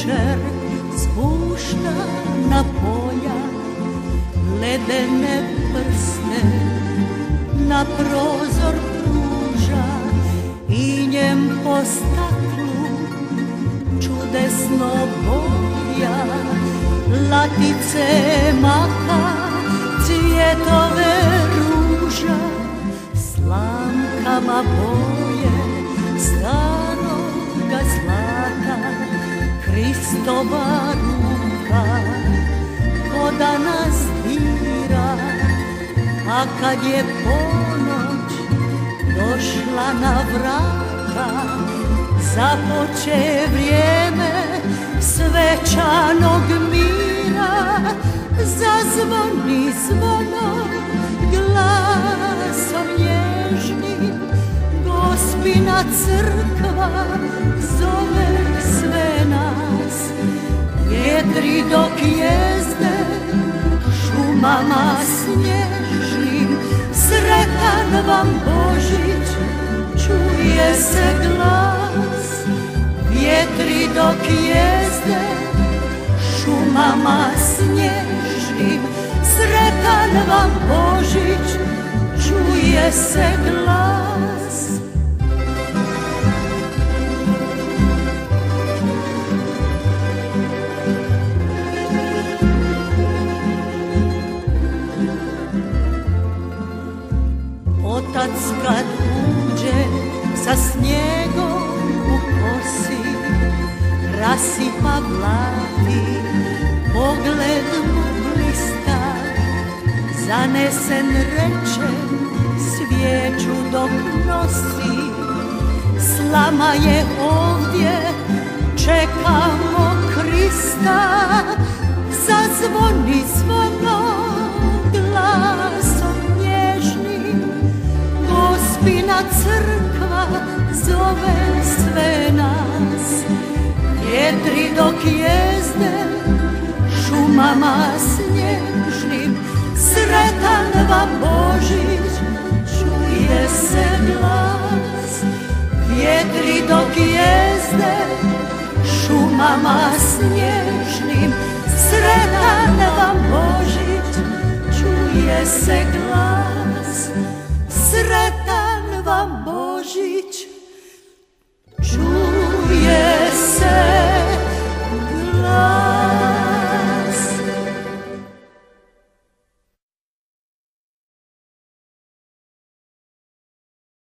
večer spušta na polja ledene prste, na prozor pruža i njem po staklu čudesno boja. Latice maka, cvjetove ruža, slamkama boje staroga zlata. Hristova ruka ko da nas dira, a kad je ponoć došla na vrata, započe vrijeme svečanog mira. Zazvoni zvono glasom nježnim, Gospina crkva zove sve nas. Vjetri dok jezde šumama snježnim, sretan vam Božić, čuje se glas. Vjetri dok jezde šumama snježnim, sretan vam Božić, čuje se glas. Otac kad uđe sa snijegom u kosi, rasipa blati, pogled mu blista, zanesen reče, svijeću dok nosi. Slama je ovdje, čekamo Krista. Zazvoni zvono glasom nježnim, Gospina crkva zove sve nas. Vjetri dok jezde šumama snježnim, sretan vam Božić, čuje se glas. Vjetri dok jezde šumama snježnim, sretan vam Božić, čuje se glas. Sretan vam Božić, čuje